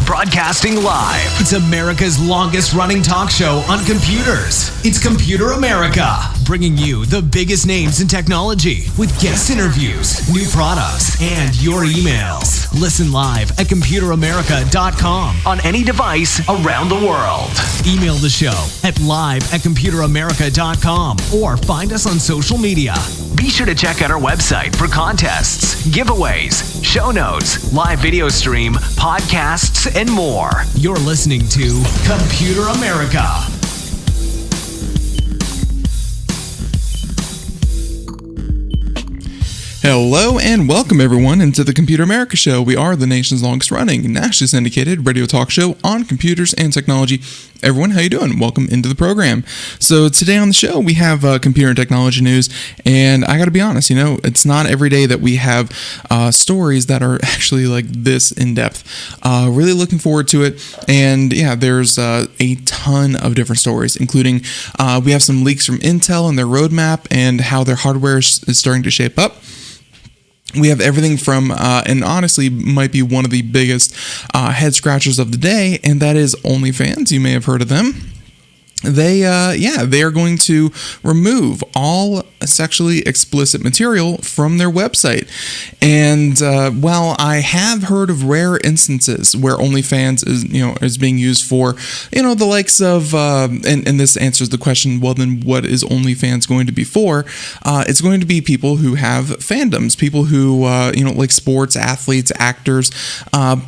Broadcasting live. It's America's longest running talk show on computers. It's Computer America, bringing you the biggest names in technology with guest interviews, new products, and your emails. Listen live at computeramerica.com on any device around the world. Email the show at live@computeramerica.com or find us on social media. Be sure to check out our website for contests, giveaways, show notes, live video stream, podcasts, and more. You're listening to Computer America. Hello and welcome everyone into the Computer America Show. We are the nation's longest running, nationally syndicated radio talk show on computers and technology. Everyone, how you doing? Welcome into the program. So today on the show, we have computer and technology news, and I gotta be honest, it's not every day that we have stories that are actually like this in-depth. Really looking forward to it, and yeah, there's a ton of different stories, including we have some leaks from Intel and their roadmap and how their hardware is starting to shape up. We have everything from, and honestly might be one of the biggest head scratchers of the day, and that is OnlyFans. You may have heard of them. They are going to remove all sexually explicit material from their website. And while I have heard of rare instances where OnlyFans is being used for, the likes of, and this answers the question, well then what is OnlyFans going to be for? It's going to be people who have fandoms, people who, like sports, athletes, actors,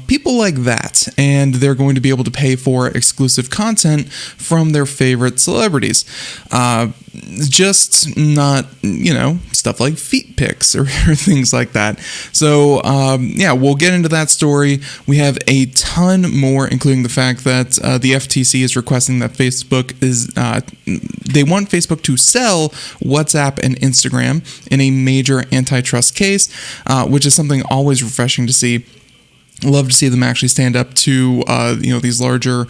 people like that. And they're going to be able to pay for exclusive content from their favorite celebrities. Just not, stuff like feet pics or things like that. So, we'll get into that story. We have a ton more, including the fact that the FTC is requesting that Facebook they want Facebook to sell WhatsApp and Instagram in a major antitrust case, which is something always refreshing to see. Love to see them actually stand up to these larger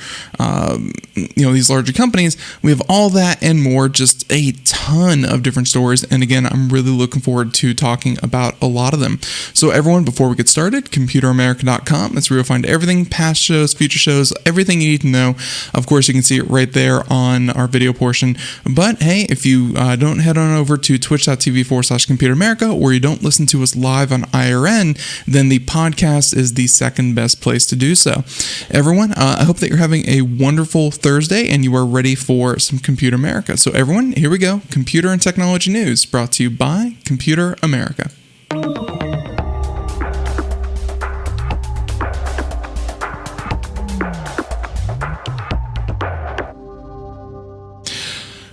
companies. We have all that and more, just a ton of different stories, and again, I'm really looking forward to talking about a lot of them. So everyone, before we get started, computeramerica.com, that's where you'll find everything, past shows, future shows, everything you need to know. Of course, you can see it right there on our video portion, but hey, if you don't head on over to twitch.tv/computeramerica, or you don't listen to us live on IRN, then the podcast is the second best place to do so. Everyone, I hope that you're having a wonderful Thursday and you are ready for some Computer America. So everyone, here we go. Computer and technology news brought to you by Computer America.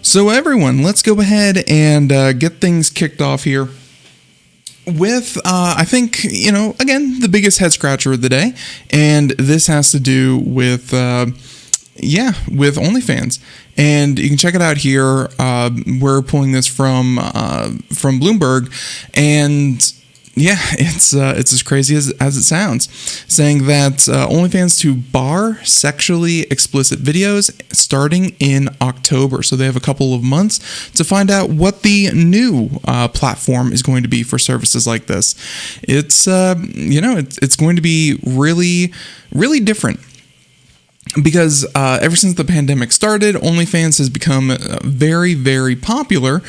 So everyone, let's go ahead and get things kicked off here with, I think, again, the biggest head scratcher of the day, and this has to do with, with OnlyFans. And you can check it out here. We're pulling this from Bloomberg, and yeah, it's as crazy as it sounds, saying that OnlyFans to bar sexually explicit videos starting in October. So they have a couple of months to find out what the new platform is going to be for services like this. It's it's going to be really, really different. because ever since the pandemic started, OnlyFans has become very, very popular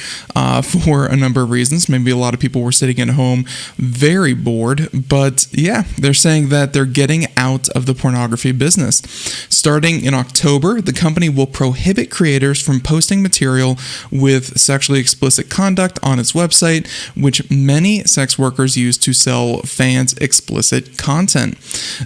for a number of reasons. Maybe a lot of people were sitting at home very bored, but yeah, they're saying that they're getting out of the pornography business. Starting in October, the company will prohibit creators from posting material with sexually explicit conduct on its website, which many sex workers use to sell fans explicit content.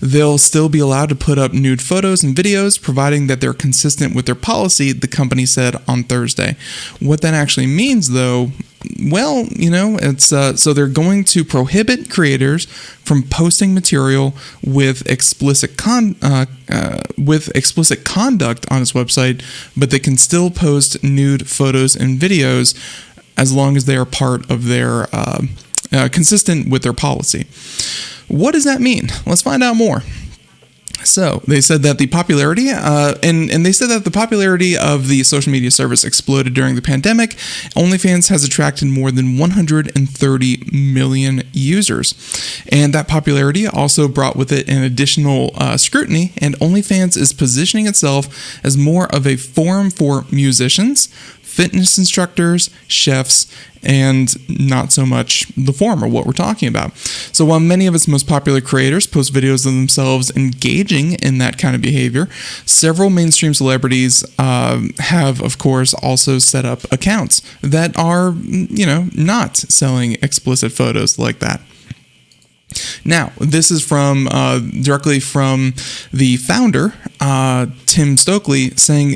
They'll still be allowed to put up nude photos and videos, providing that they're consistent with their policy, the company said on Thursday. What that actually means, though, well, it's so they're going to prohibit creators from posting material with explicit conduct on its website, but they can still post nude photos and videos as long as they are part of their consistent with their policy. What does that mean? Let's find out more. So they said that the popularity, and they said that the popularity of the social media service exploded during the pandemic. OnlyFans has attracted more than 130 million users, and that popularity also brought with it an additional scrutiny. And OnlyFans is positioning itself as more of a forum for musicians, fitness instructors, chefs, and not so much the former, what we're talking about. So while many of its most popular creators post videos of themselves engaging in that kind of behavior, several mainstream celebrities have, of course, also set up accounts that are, not selling explicit photos like that. Now, this is from directly from the founder, Tim Stokely, saying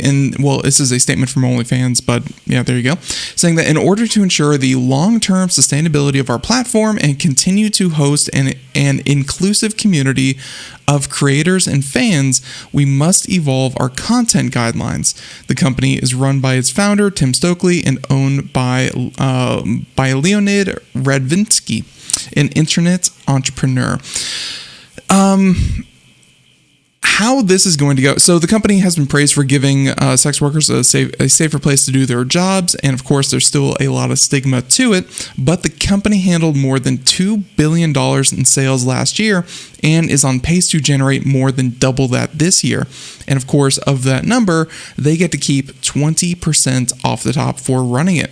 this is a statement from OnlyFans, but yeah, there you go, saying that in order to ensure the long-term sustainability of our platform and continue to host an inclusive community of creators and fans, we must evolve our content guidelines. The company is run by its founder, Tim Stokely, and owned by Leonid Radvinsky, an internet entrepreneur. How this is going to go. So the company has been praised for giving sex workers a safer place to do their jobs, and of course there's still a lot of stigma to it, but the company handled more than $2 billion in sales last year and is on pace to generate more than double that this year. And of course, of that number, they get to keep 20% off the top for running it.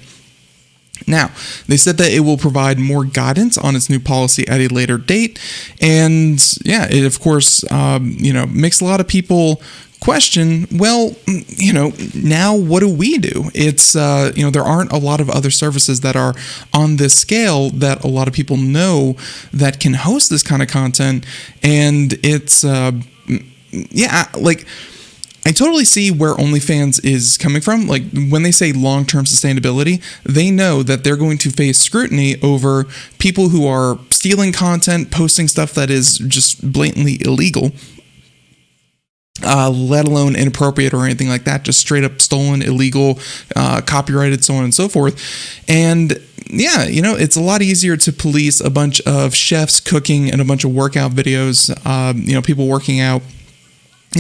Now, they said that it will provide more guidance on its new policy at a later date. And yeah, it of course, makes a lot of people question, well, now what do we do? It's, there aren't a lot of other services that are on this scale that a lot of people know that can host this kind of content. And it's, I totally see where OnlyFans is coming from. Like, when they say long-term sustainability, they know that they're going to face scrutiny over people who are stealing content, posting stuff that is just blatantly illegal, let alone inappropriate or anything like that, just straight up stolen, illegal, copyrighted, so on and so forth. And yeah, it's a lot easier to police a bunch of chefs cooking and a bunch of workout videos, people working out,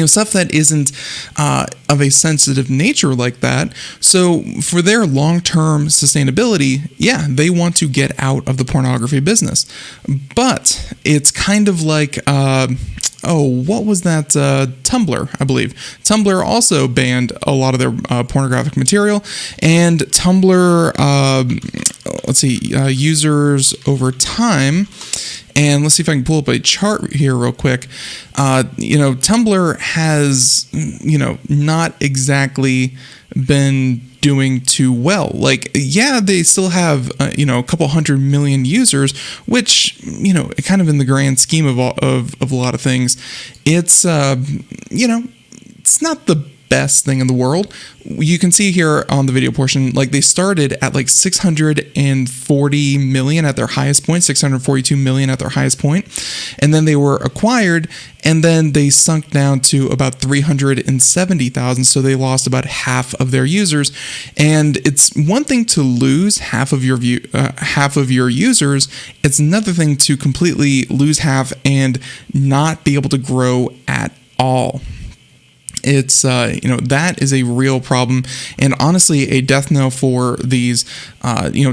stuff that isn't of a sensitive nature like that. So for their long-term sustainability, yeah, they want to get out of the pornography business. But it's kind of like, what was that? Tumblr, I believe. Tumblr also banned a lot of their pornographic material, and Tumblr, users over time. And let's see if I can pull up a chart here real quick. Tumblr has, not exactly been doing too well. Like, yeah, they still have, a couple 100 million users, which, kind of in the grand scheme of a lot of things, it's, it's not the best thing in the world. You can see here on the video portion, like, they started at like 640 million at their highest point, 642 million at their highest point, and then they were acquired, and then they sunk down to about 370,000, so they lost about half of their users. And it's one thing to lose half of your users, it's another thing to completely lose half and not be able to grow at all. It's, that is a real problem, and honestly, a death knell for these,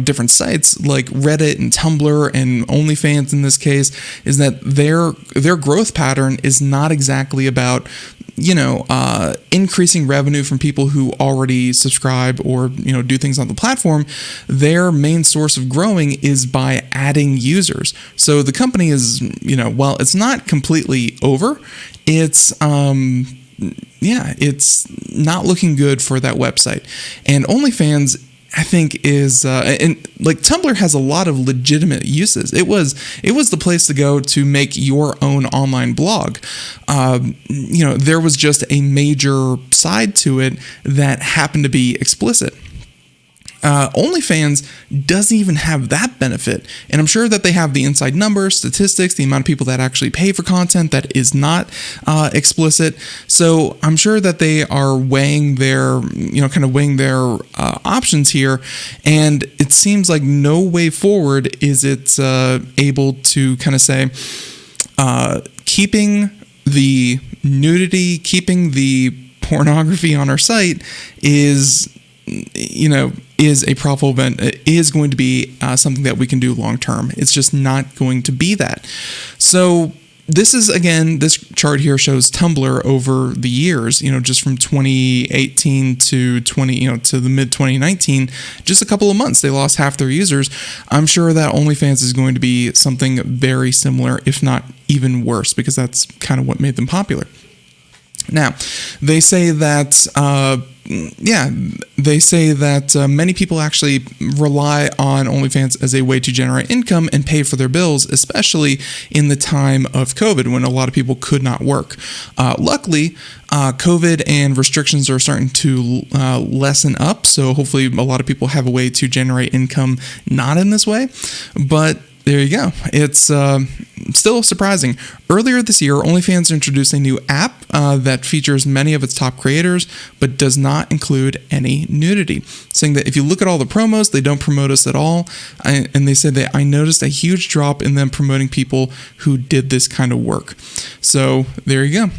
different sites like Reddit and Tumblr and OnlyFans in this case, is that their growth pattern is not exactly about, increasing revenue from people who already subscribe or, do things on the platform. Their main source of growing is by adding users. So the company is, while it's not completely over, it's not looking good for that website. And OnlyFans, I think, is and like Tumblr has a lot of legitimate uses. It was the place to go to make your own online blog. There was just a major side to it that happened to be explicit. OnlyFans doesn't even have that benefit, and I'm sure that they have the inside numbers, statistics, the amount of people that actually pay for content that is not explicit. So I'm sure that they are weighing their options here, and it seems like no way forward is it able to kind of say keeping the nudity, keeping the pornography on our site is a profitable event, is going to be something that we can do long term. It's just not going to be that. So this chart here shows Tumblr over the years, just from 2018 to to the mid 2019, just a couple of months, they lost half their users. I'm sure that OnlyFans is going to be something very similar, if not even worse, because that's kind of what made them popular. Now, they say that many people actually rely on OnlyFans as a way to generate income and pay for their bills, especially in the time of COVID when a lot of people could not work. Luckily, COVID and restrictions are starting to lessen up, so hopefully a lot of people have a way to generate income not in this way, but there you go. It's still surprising. Earlier this year, OnlyFans introduced a new app that features many of its top creators, but does not include any nudity, saying that if you look at all the promos, they don't promote us at all. And they said that I noticed a huge drop in them promoting people who did this kind of work. So there you go.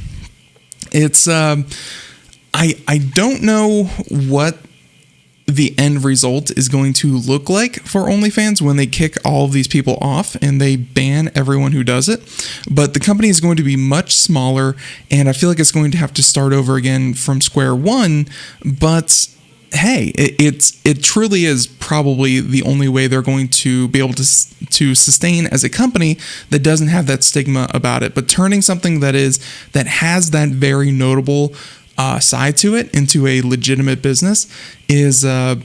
It's I don't know what the end result is going to look like for OnlyFans when they kick all of these people off and they ban everyone who does it. But the company is going to be much smaller, and I feel like it's going to have to start over again from square one. But hey, it truly is probably the only way they're going to be able to sustain as a company that doesn't have that stigma about it. But turning something that has that very notable side to it into a legitimate business is into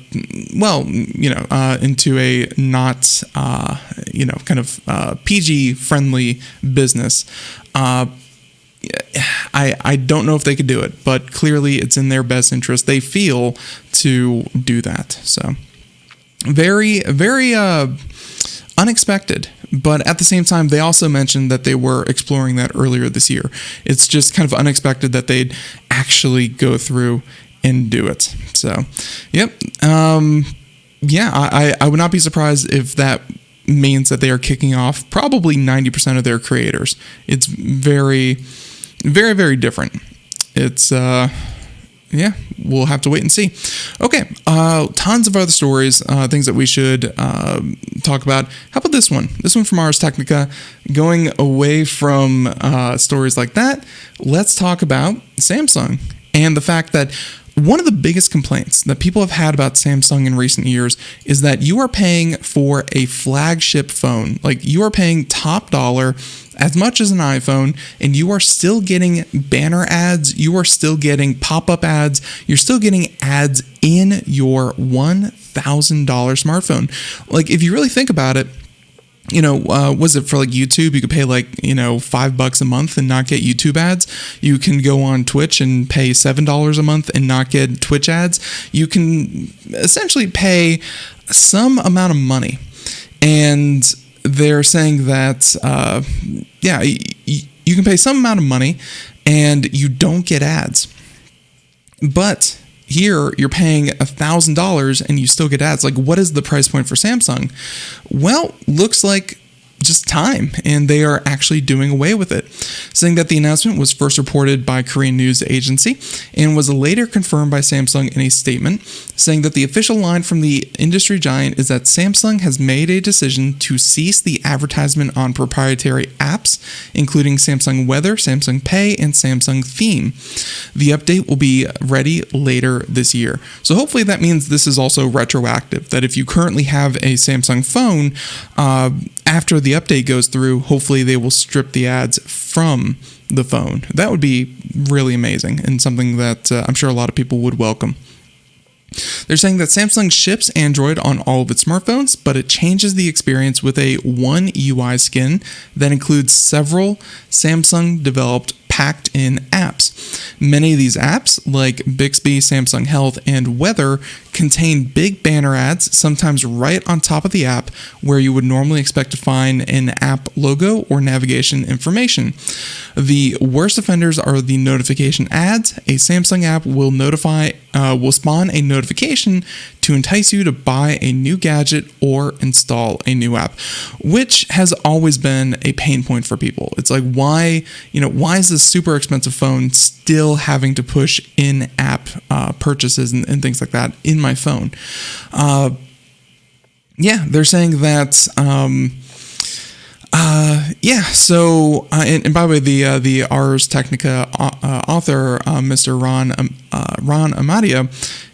a not kind of PG friendly business. I don't know if they could do it, but clearly it's in their best interest, they feel, to do that. So very, very unexpected. But at the same time, they also mentioned that they were exploring that earlier this year. It's just kind of unexpected that they'd actually go through and do it. So, yep. I would not be surprised if that means that they are kicking off probably 90% of their creators. It's very, very, very different. It's, we'll have to wait and see. Okay, tons of other stories, things that we should talk about. How about this one? This one from Ars Technica. Going away from stories like that, let's talk about Samsung and the fact that one of the biggest complaints that people have had about Samsung in recent years is that you are paying for a flagship phone. Like, you are paying top dollar as much as an iPhone, and you are still getting banner ads, you are still getting pop-up ads, you're still getting ads in your $1,000 smartphone. Like, if you really think about it, was it for like YouTube? You could pay like, $5 a month and not get YouTube ads. You can go on Twitch and pay $7 a month and not get Twitch ads. You can essentially pay some amount of money. And they're saying that, you can pay some amount of money and you don't get ads. But here, you're paying $1,000 and you still get ads. Like, what is the price point for Samsung? Well, looks like just time, and they are actually doing away with it, saying that the announcement was first reported by Korean news agency and was later confirmed by Samsung in a statement, saying that the official line from the industry giant is that Samsung has made a decision to cease the advertisement on proprietary apps, including Samsung Weather, Samsung Pay, and Samsung Theme. The update will be ready later this year. So hopefully that means this is also retroactive, that if you currently have a Samsung phone, after the update goes through, hopefully they will strip the ads from the phone. That would be really amazing and something that I'm sure a lot of people would welcome. They're saying that Samsung ships Android on all of its smartphones, but it changes the experience with a one UI skin that includes several Samsung-developed packed-in apps. Many of these apps, like Bixby, Samsung Health, and Weather, contain big banner ads, sometimes right on top of the app, where you would normally expect to find an app logo or navigation information. The worst offenders are the notification ads. A Samsung app will spawn a notification to entice you to buy a new gadget or install a new app, which has always been a pain point for people. It's like, why is this super expensive phone still having to push in-app purchases and things like that in my phone? They're saying that. And by the way, the Ars Technica author, Mr. Ron Amadia,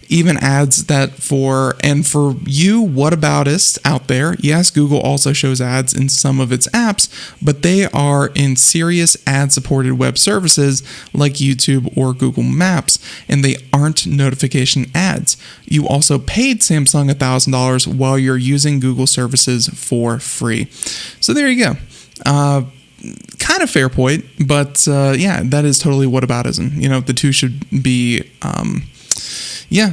even adds that for you whataboutists out there, yes, Google also shows ads in some of its apps, but they are in serious ad-supported web services like YouTube or Google Maps, and they aren't notification ads. You also paid Samsung $1,000 while you're using Google services for free. So there you go. Kind of fair point, but that is totally whataboutism. The two should be...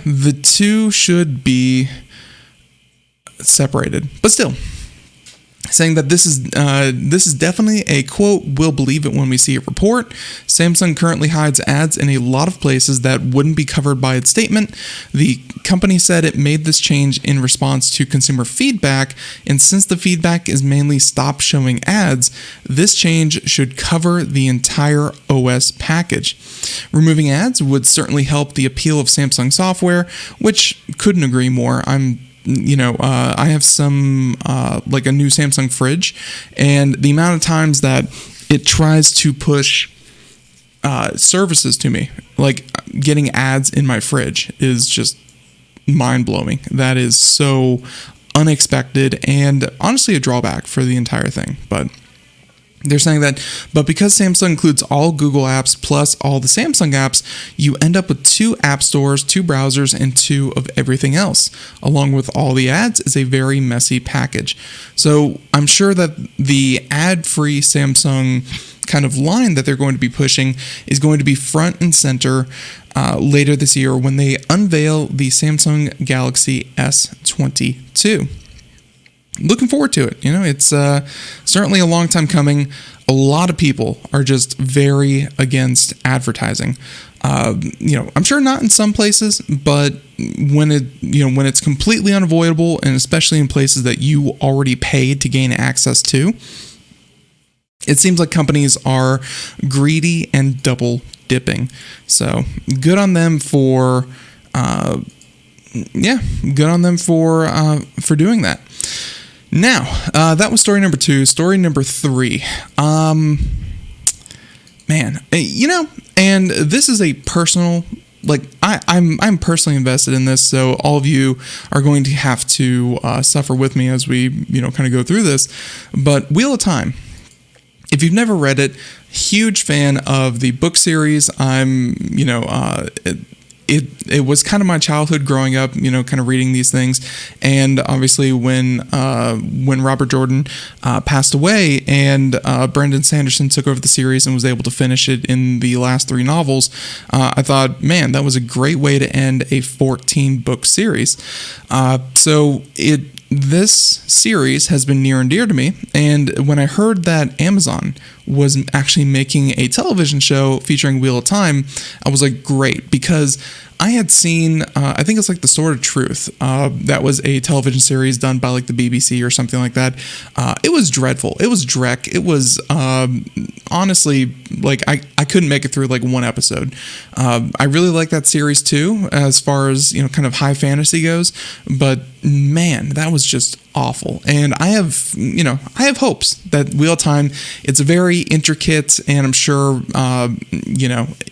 the two should be separated, but still, saying that this is definitely a quote, "We'll believe it when we see it" report. Samsung currently hides ads in a lot of places that wouldn't be covered by its statement. The company said it made this change in response to consumer feedback, and since the feedback is mainly stop showing ads, this change should cover the entire OS package. Removing ads would certainly help the appeal of Samsung software, which couldn't agree more. I have some, like a new Samsung fridge, and the amount of times that it tries to push services to me, like getting ads in my fridge, is just mind-blowing. That is so unexpected and honestly a drawback for the entire thing, but... They're saying that, but because Samsung includes all Google apps plus all the Samsung apps, you end up with 2 app stores, 2 browsers, and 2 of everything else. Along with all the ads is a very messy package. So I'm sure that the ad-free Samsung kind of line that they're going to be pushing is going to be front and center later this year when they unveil the Samsung Galaxy S22. Looking forward to it. It's certainly a long time coming. A lot of people are just very against advertising. I'm sure not in some places, but when it's completely unavoidable, and especially in places that you already paid to gain access to, it seems like companies are greedy and double dipping. So good on them for doing that. Now, that was story number 2. Story number 3. And this is a personal, I'm personally invested in this, so all of you are going to have to suffer with me as we, kind of go through this. But Wheel of Time, if you've never read it, huge fan of the book series. It was kind of my childhood growing up, kind of reading these things. And obviously when Robert Jordan passed away and Brandon Sanderson took over the series and was able to finish it in the last 3 novels, I thought, man, that was a great way to end a 14-book series. This series has been near and dear to me, and when I heard that Amazon was actually making a television show featuring Wheel of Time, I was like, great, because I had seen, I think it's like The Sword of Truth. That was a television series done by like the BBC or something like that. It was dreadful. It was dreck. It was honestly like I couldn't make it through like one episode. I really like that series too, as far as kind of high fantasy goes. But man, that was just awful. And I have hopes that Wheel of Time, it's very intricate, and I'm sure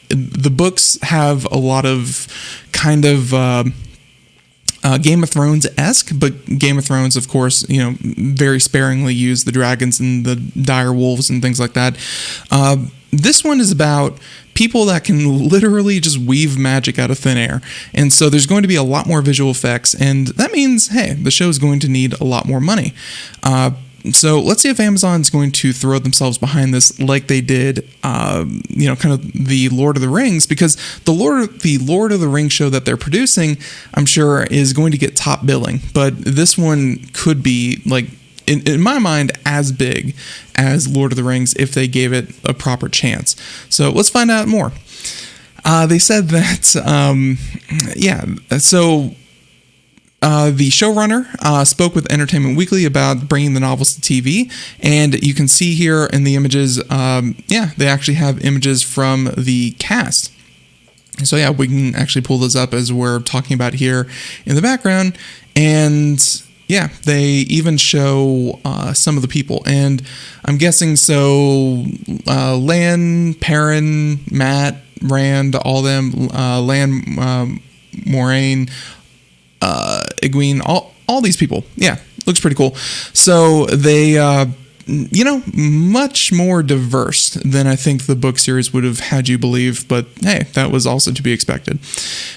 the books have a lot of kind of Game of Thrones-esque, but Game of Thrones, of course, very sparingly used the dragons and the dire wolves and things like that. This one is about people that can literally just weave magic out of thin air. And so there's going to be a lot more visual effects, and that means, hey, the show is going to need a lot more money. So let's see if Amazon's going to throw themselves behind this like they did, kind of the Lord of the Rings, because the Lord of the Rings show that they're producing, I'm sure, is going to get top billing. But this one could be, like, in my mind, as big as Lord of the Rings if they gave it a proper chance. So let's find out more. They said that, the showrunner spoke with Entertainment Weekly about bringing the novels to TV, and you can see here in the images, they actually have images from the cast. So yeah, we can actually pull those up as we're talking about here in the background, and yeah, they even show some of the people, and I'm guessing so Lan, Perrin, Matt, Rand, all them, Lan, Moraine, Egwene, all these people. Yeah, looks pretty cool. So they, much more diverse than I think the book series would have had you believe, but hey, that was also to be expected.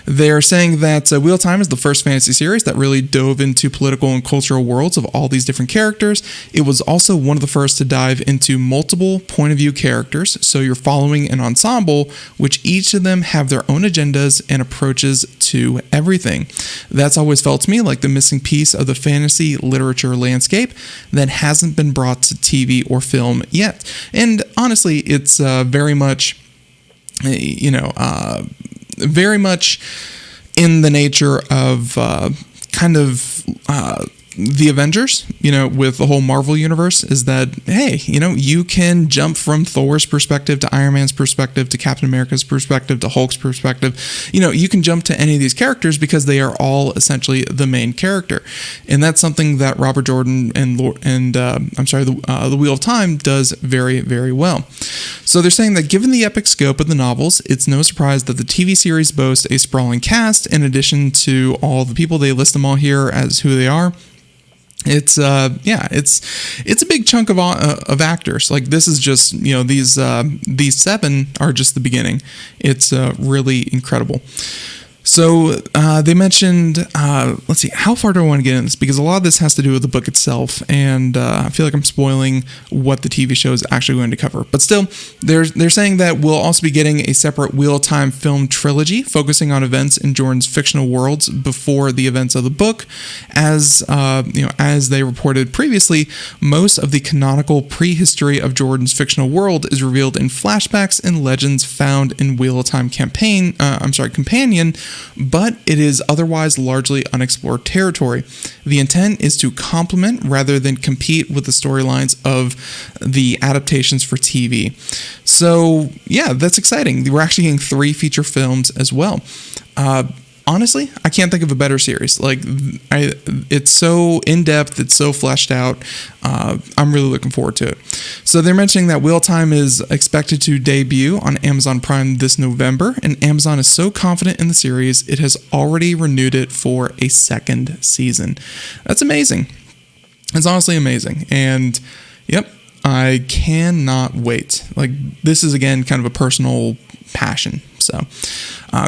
They're saying that Wheel of Time is the first fantasy series that really dove into political and cultural worlds of all these different characters. It was also one of the first to dive into multiple point of view characters, so you're following an ensemble which each of them have their own agendas and approaches to everything. That's always felt to me like the missing piece of the fantasy literature landscape that hasn't been brought to TV or film yet. And honestly, it's very much, very much in the nature of kind of the Avengers, with the whole Marvel universe, is that, hey, you can jump from Thor's perspective to Iron Man's perspective to Captain America's perspective to Hulk's perspective. You can jump to any of these characters because they are all essentially the main character. And that's something that Robert Jordan and the Wheel of Time does very, very well. So they're saying that given the epic scope of the novels, it's no surprise that the TV series boasts a sprawling cast in addition to all the people. They list them all here as who they are. It's it's a big chunk of actors. Like, this is just, these 7 are just the beginning. It's really incredible. So they mentioned, let's see, how far do I want to get in this? Because a lot of this has to do with the book itself, and I feel like I'm spoiling what the TV show is actually going to cover. But still, they're saying that we'll also be getting a separate Wheel of Time film trilogy focusing on events in Jordan's fictional worlds before the events of the book. As they reported previously, most of the canonical prehistory of Jordan's fictional world is revealed in flashbacks and legends found in Wheel of Time Companion, but it is otherwise largely unexplored territory. The intent is to complement rather than compete with the storylines of the adaptations for TV. So, yeah, that's exciting. We're actually getting 3 feature films as well. Honestly, I can't think of a better series. Like, it's so in-depth, it's so fleshed out. I'm really looking forward to it. So they're mentioning that Wheel of Time is expected to debut on Amazon Prime this November, and Amazon is so confident in the series, it has already renewed it for a 2nd season. That's amazing. It's honestly amazing. And, yep, I cannot wait. Like, this is, again, kind of a personal passion. So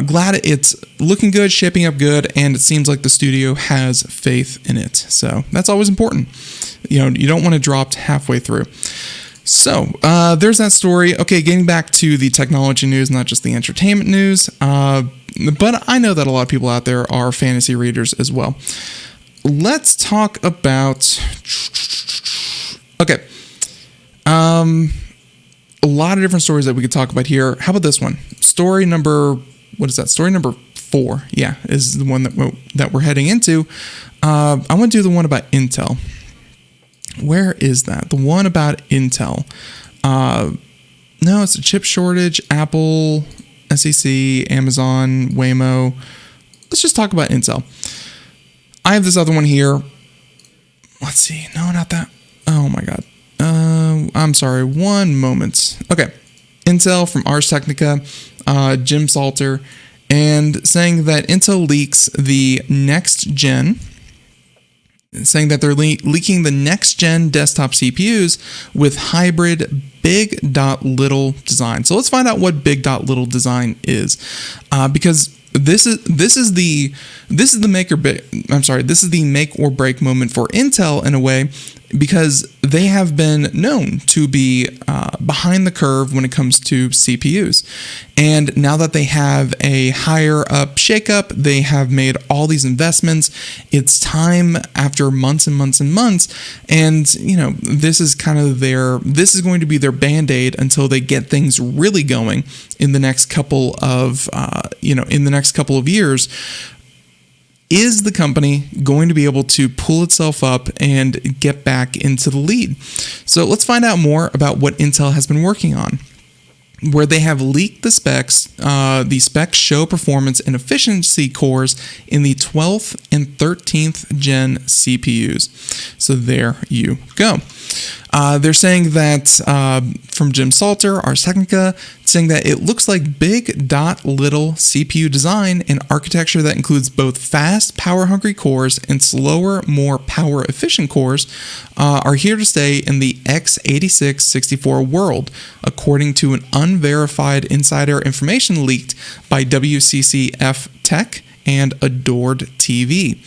glad it's looking good, shaping up good, and it seems like the studio has faith in it. So that's always important. You don't want to drop halfway through. So there's that story. Okay, getting back to the technology news, not just the entertainment news. But I know that a lot of people out there are fantasy readers as well. Let's talk about... Okay. A lot of different stories that we could talk about here. How about this one? Story number 4 4, is the one that we're heading into. I want to do the one about Intel. Where is that? The one about Intel. No, it's a chip shortage. Apple, SEC, Amazon, Waymo. Let's just talk about Intel. I have this other one here. Let's see. No, not that. Oh my God. I'm sorry. One moment. Okay. Intel from Ars Technica, Jim Salter, and saying that Intel leaks the next gen, saying that they're leaking the next gen desktop CPUs with hybrid big.little design. So let's find out what big.little design is, because this is the make or break moment for Intel in a way, because they have been known to be behind the curve when it comes to CPUs. And now that they have a higher up shakeup, they have made all these investments. It's time after months and months and months. And, this is this is going to be their Band-Aid until they get things really going in the next couple of, years. Is the company going to be able to pull itself up and get back into the lead? So let's find out more about what Intel has been working on, where they have leaked the specs. The specs show performance and efficiency cores in the 12th and 13th gen CPUs. So there you go. They're saying that, from Jim Salter, Ars Technica, saying that it looks like big.little CPU design and architecture that includes both fast, power-hungry cores and slower, more power-efficient cores are here to stay in the x86-64 world, according to an unverified insider information leaked by WCCF Tech and Adored TV.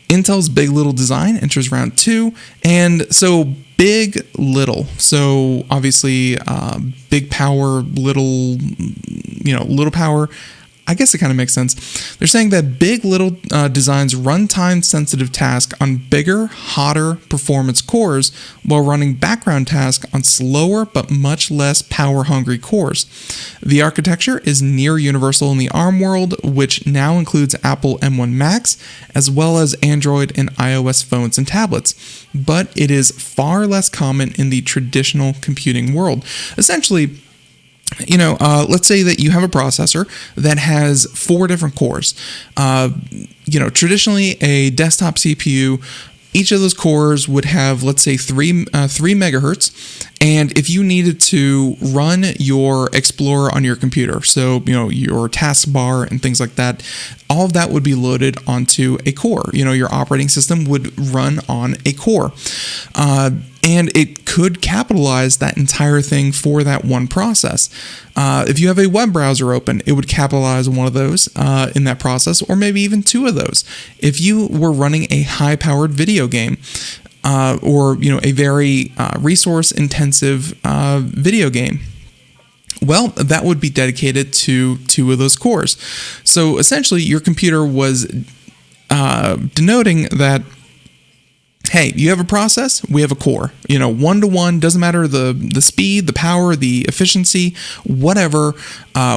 Intel's Big Little design enters round 2, and so Big Little. So obviously, big power, little power. I guess it kind of makes sense. They're saying that Big Little designs runtime sensitive tasks on bigger, hotter performance cores while running background tasks on slower but much less power-hungry cores. The architecture is near universal in the ARM world, which now includes Apple M1 Macs, as well as Android and iOS phones and tablets, but it is far less common in the traditional computing world. Essentially, let's say that you have a processor that has 4 different cores. Traditionally a desktop CPU, each of those cores would have, let's say, 3 megahertz. And if you needed to run your Explorer on your computer, so, your taskbar and things like that, all of that would be loaded onto a core. Your operating system would run on a core. And it could capitalize that entire thing for that one process. If you have a web browser open, it would capitalize one of those in that process, or maybe even 2 of those. If you were running a high-powered video game, or a very resource-intensive video game, well, that would be dedicated to 2 of those cores. So essentially, your computer was denoting that, hey, you have a process, we have a core. 1-to-1, doesn't matter the speed, the power, the efficiency, whatever.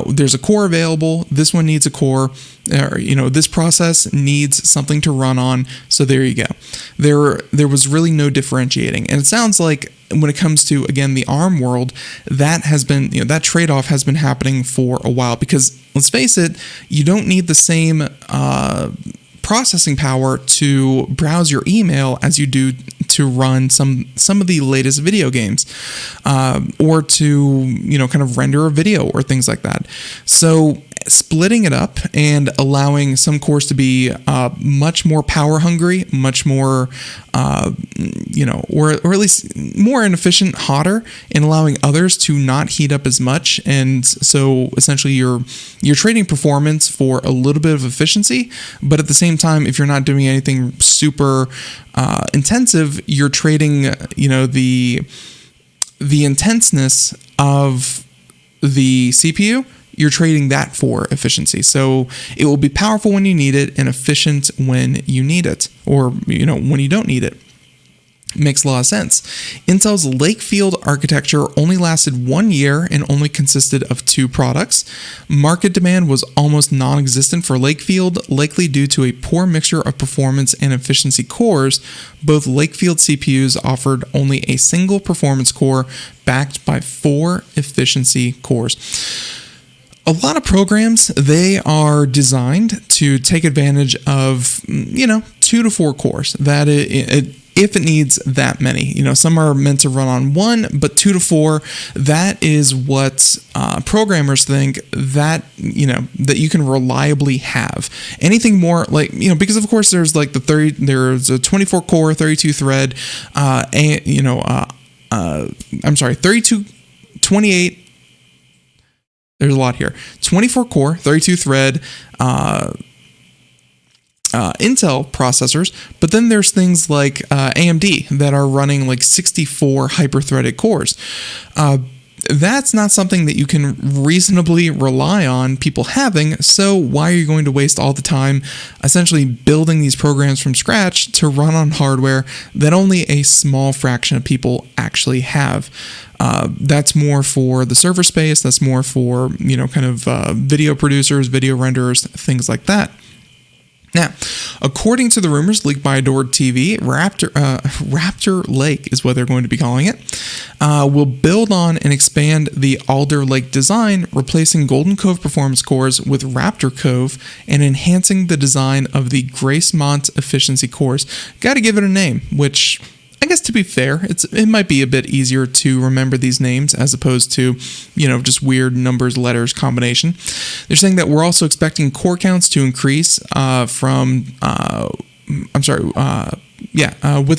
There's a core available. This one needs a core. This process needs something to run on. So there you go. There was really no differentiating. And it sounds like when it comes to, again, the ARM world, that has been, that trade-off has been happening for a while, because let's face it, you don't need the same processing power to browse your email as you do to run some of the latest video games, or to kind of render a video or things like that. So splitting it up and allowing some cores to be much more power hungry, much more or at least more inefficient, hotter, and allowing others to not heat up as much. And so essentially you're trading performance for a little bit of efficiency, but at the same time, if you're not doing anything super intensive, you're trading the intenseness of the CPU. You're trading that for efficiency. So it will be powerful when you need it and efficient when you need it, or when you don't need it. Makes a lot of sense. Intel's Lakefield architecture only lasted 1 year and only consisted of 2 products. Market demand was almost non-existent for Lakefield, likely due to a poor mixture of performance and efficiency cores. Both Lakefield CPUs offered only a single performance core backed by 4 efficiency cores. A lot of programs, they are designed to take advantage of, 2 to 4 cores. That if it needs that many. Some are meant to run on 1, but 2 to 4, that is what programmers think that, that you can reliably have. Anything more because of course there's there's a 24 core, 32 thread, 28. There's a lot here. 24 core, 32 thread, Intel processors, but then there's things like AMD that are running 64 hyper-threaded cores. That's not something that you can reasonably rely on people having, so why are you going to waste all the time essentially building these programs from scratch to run on hardware that only a small fraction of people actually have? That's more for the server space, that's more for, video producers, video renderers, things like that. Now, according to the rumors leaked by Adored TV, Raptor Lake is what they're going to be calling it, will build on and expand the Alder Lake design, replacing Golden Cove performance cores with Raptor Cove and enhancing the design of the Gracemont efficiency cores. Got to give it a name, which I guess to be fair, it might be a bit easier to remember these names as opposed to, just weird numbers, letters combination. They're saying that we're also expecting core counts to increase with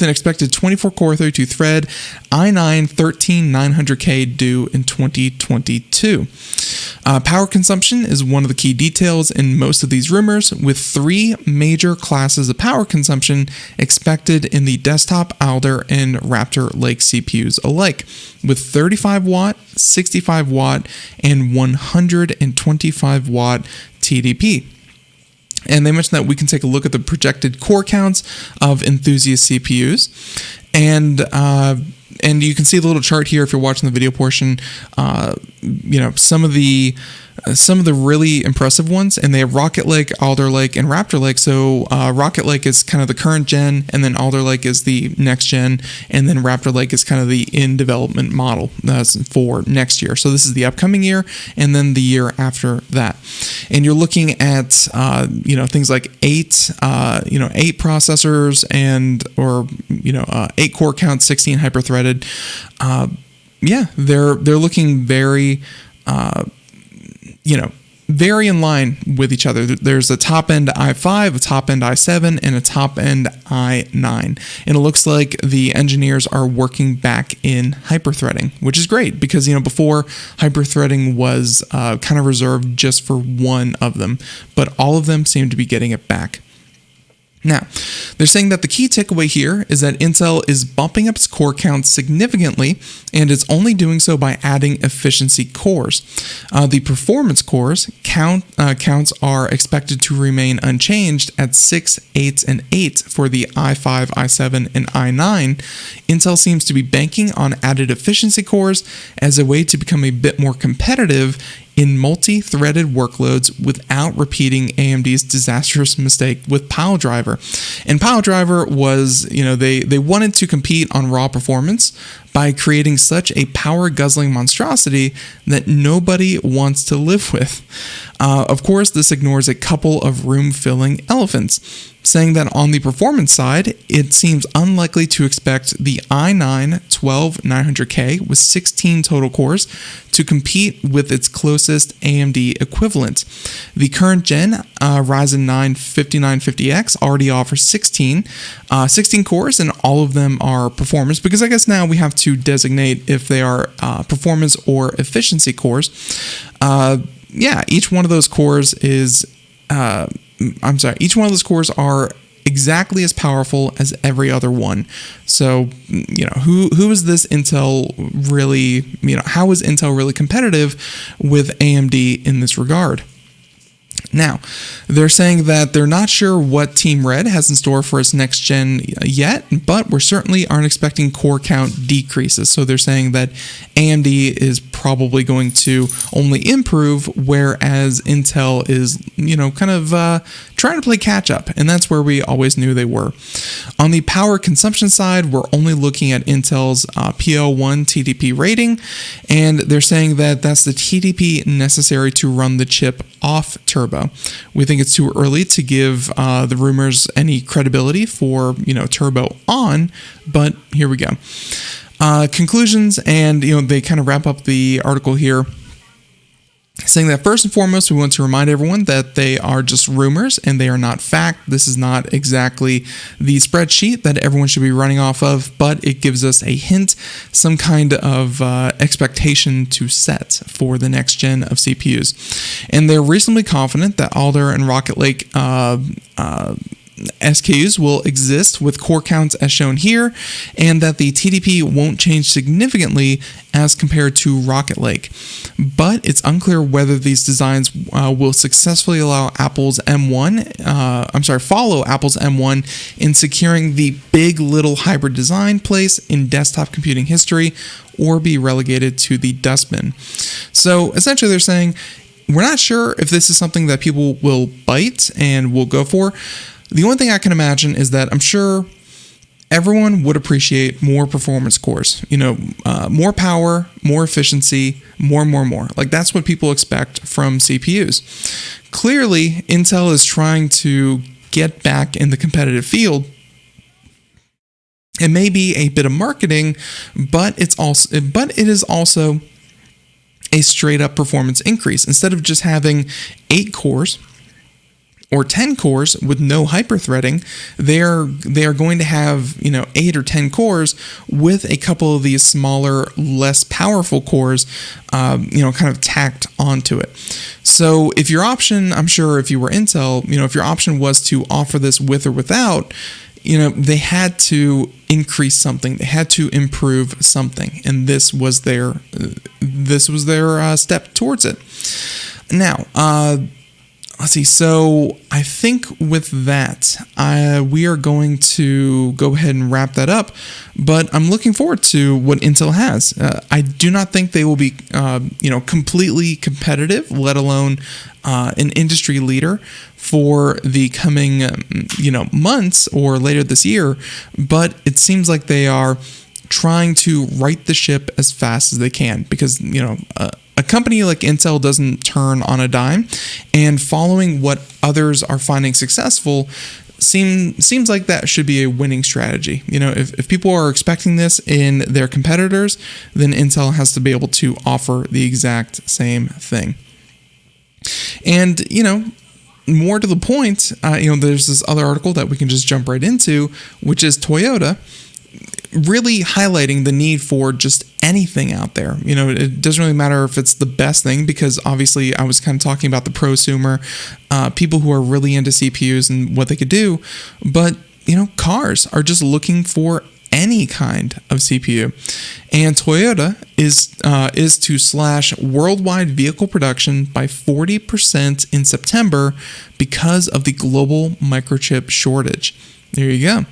an expected 24 core, 32 thread, i9 13900K due in 2022. Power consumption is one of the key details in most of these rumors, with 3 major classes of power consumption expected in the desktop Alder and Raptor Lake CPUs alike, with 35 watt, 65 watt, and 125 watt TDP. And they mentioned that we can take a look at the projected core counts of enthusiast CPUs. And you can see the little chart here if you're watching the video portion. Some of the really impressive ones, and they have Rocket Lake, Alder Lake, and Raptor Lake. So Rocket Lake is kind of the current gen, and then Alder Lake is the next gen, and then Raptor Lake is kind of the in development model for next year. So this is the upcoming year, and then the year after that. And you're looking at things like 8 processors or 8 core counts, 16 hyper threaded. They're looking very very in line with each other. There's a top-end i5, a top-end i7, and a top-end i9. And it looks like the engineers are working back in hyper-threading, which is great because, before hyper-threading was kind of reserved just for one of them, but all of them seem to be getting it back. Now, they're saying that the key takeaway here is that Intel is bumping up its core count significantly, and it's only doing so by adding efficiency cores. The performance cores counts are expected to remain unchanged at 6, 8, and 8 for the i5, i7, and i9. Intel seems to be banking on added efficiency cores as a way to become a bit more competitive in multi-threaded workloads without repeating AMD's disastrous mistake with PileDriver. And PileDriver was, they wanted to compete on raw performance by creating such a power-guzzling monstrosity that nobody wants to live with. Of course, this ignores a couple of room-filling elephants, saying that on the performance side, it seems unlikely to expect the i9 12900K with 16 total cores to compete with its closest AMD equivalent. The current gen Ryzen 9 5950X already offers 16 cores, and all of them are performance, because I guess now we have to designate if they are performance or efficiency cores. Each one of those cores is each one of those cores are exactly as powerful as every other one. So, who is this Intel really, how is Intel really competitive with AMD in this regard? Now, they're saying that they're not sure what Team Red has in store for its next gen yet, but we certainly aren't expecting core count decreases. So they're saying that AMD is probably going to only improve, whereas Intel is, kind of trying to play catch up, and that's where we always knew they were. On the power consumption side, we're only looking at Intel's PL1 TDP rating, and they're saying that that's the TDP necessary to run the chip off turbo. We think it's too early to give the rumors any credibility for, turbo on, but here we go. Conclusions, and, they kind of wrap up the article here, saying that first and foremost, we want to remind everyone that they are just rumors and they are not fact. This is not exactly the spreadsheet that everyone should be running off of, but it gives us a hint, some kind of expectation to set for the next gen of CPUs. And they're reasonably confident that Alder and Rocket Lake SKUs will exist with core counts as shown here, and that the TDP won't change significantly as compared to Rocket Lake. But it's unclear whether these designs will successfully allow follow Apple's M1 in securing the big.little hybrid design place in desktop computing history, or be relegated to the dustbin. So essentially they're saying, we're not sure if this is something that people will bite and will go for. The only thing I can imagine is that I'm sure everyone would appreciate more performance cores, more power, more efficiency, more. Like, that's what people expect from CPUs. Clearly, Intel is trying to get back in the competitive field. It may be a bit of marketing, but it is also a straight up performance increase. Instead of just having 8 cores or 10 cores with no hyperthreading, they are going to have 8 or 10 cores with a couple of these smaller, less powerful cores, kind of tacked onto it. So if your option, I'm sure if you were Intel, if your option was to offer this with or without, they had to increase something, they had to improve something, and this was their step towards it. Now, let's see. So I think with that, we are going to go ahead and wrap that up. But I'm looking forward to what Intel has. I do not think they will be, completely competitive, let alone an industry leader for the coming, months or later this year. But it seems like they are trying to right the ship as fast as they can, because a company like Intel doesn't turn on a dime, and following what others are finding successful seems like that should be a winning strategy. If people are expecting this in their competitors, then Intel has to be able to offer the exact same thing. And more to the point, there's this other article that we can just jump right into, which is Toyota really highlighting the need for just anything out there. It doesn't really matter if it's the best thing, because obviously I was kind of talking about the prosumer, people who are really into CPUs and what they could do, but cars are just looking for any kind of CPU, and Toyota is to slash worldwide vehicle production by 40% in September because of the global microchip shortage. There you go.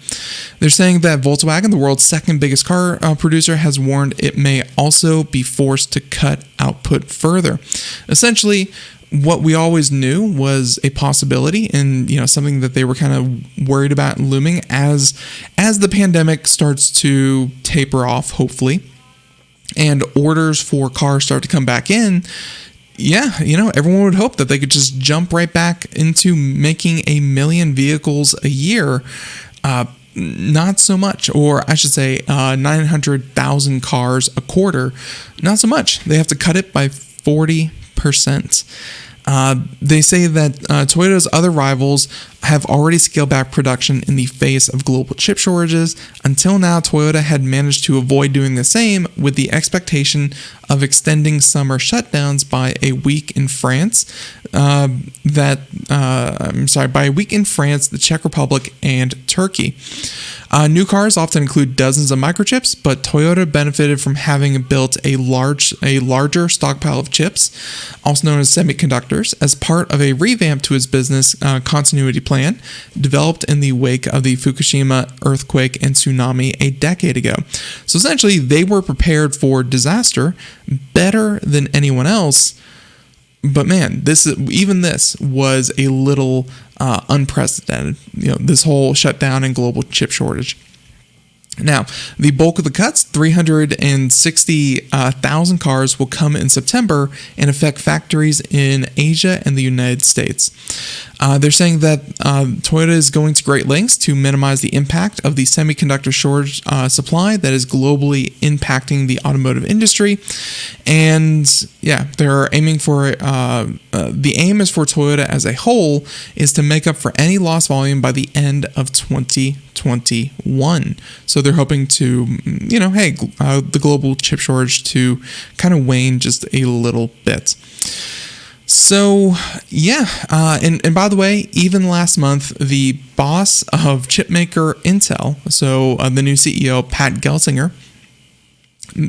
They're saying that Volkswagen, the world's second biggest car producer, has warned it may also be forced to cut output further. Essentially, what we always knew was a possibility, and something that they were kind of worried about looming as the pandemic starts to taper off, hopefully, and orders for cars start to come back in. Yeah, everyone would hope that they could just jump right back into making 1 million vehicles a year. Not so much, or I should say 900,000 cars a quarter. Not so much. They have to cut it by 40%. They say that Toyota's other rivals have already scaled back production in the face of global chip shortages. Until now, Toyota had managed to avoid doing the same, with the expectation of extending summer shutdowns by a week in France. By a week in France, the Czech Republic, and Turkey. New cars often include dozens of microchips, but Toyota benefited from having built a larger stockpile of chips, also known as semiconductors, as part of a revamp to its business continuity plan, developed in the wake of the Fukushima earthquake and tsunami a decade ago. So essentially, they were prepared for disaster better than anyone else. But man, this was a little unprecedented. This whole shutdown and global chip shortage. Now, the bulk of the cuts, 360,000 cars, will come in September and affect factories in Asia and the United States. They're saying that Toyota is going to great lengths to minimize the impact of the semiconductor shortage supply that is globally impacting the automotive industry. And yeah, they're aiming for the aim is for Toyota as a whole is to make up for any lost volume by the end of 2021. So they're hoping to, the global chip shortage to kind of wane just a little bit. So, yeah, and by the way, even last month, the boss of chipmaker Intel, so the new CEO, Pat Gelsinger,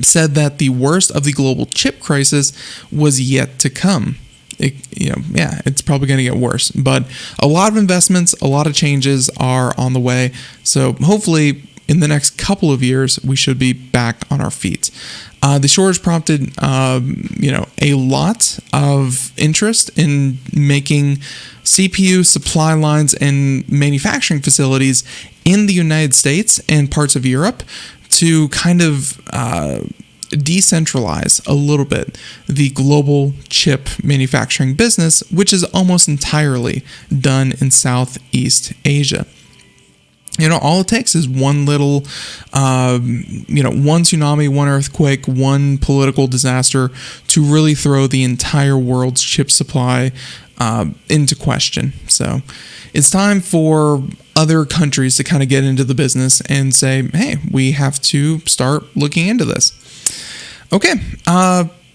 said that the worst of the global chip crisis was yet to come. It's probably going to get worse, but a lot of investments, a lot of changes are on the way. So hopefully in the next couple of years, we should be back on our feet. The shortage prompted, a lot of interest in making CPU supply lines and manufacturing facilities in the United States and parts of Europe to kind of decentralize a little bit the global chip manufacturing business, which is almost entirely done in Southeast Asia. All it takes is one little, one tsunami, one earthquake, one political disaster to really throw the entire world's chip supply into question. So it's time for other countries to kind of get into the business and say, hey, we have to start looking into this. Okay,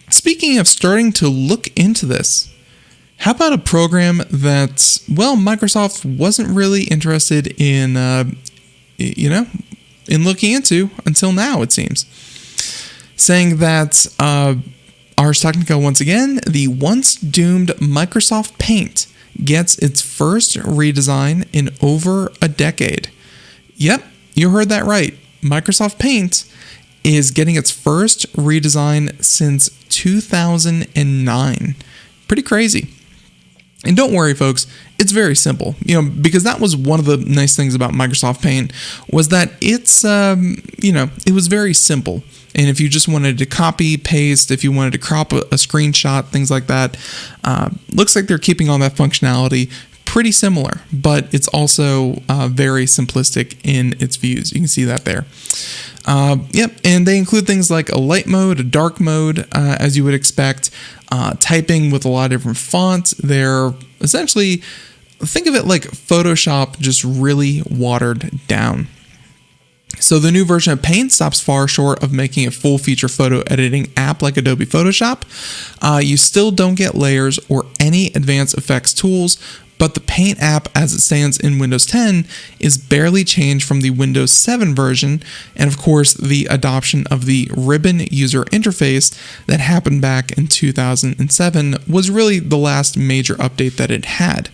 speaking of starting to look into this, how about a program that, Microsoft wasn't really interested in, in looking into until now, it seems. Saying that Ars Technica, once again, the once doomed Microsoft Paint gets its first redesign in over a decade. Yep, you heard that right. Microsoft Paint is getting its first redesign since 2009. Pretty crazy. And don't worry, folks, it's very simple, because that was one of the nice things about Microsoft Paint was that it's, it was very simple. And if you just wanted to copy, paste, if you wanted to crop a screenshot, things like that, looks like they're keeping all that functionality pretty similar, but it's also very simplistic in its views. You can see that there. And they include things like a light mode, a dark mode, as you would expect, typing with a lot of different fonts. They're essentially, think of it like Photoshop, just really watered down. So the new version of Paint stops far short of making a full-feature photo editing app like Adobe Photoshop. You still don't get layers or any advanced effects tools, but the Paint app as it stands in Windows 10 is barely changed from the Windows 7 version, and of course the adoption of the ribbon user interface that happened back in 2007 was really the last major update that it had.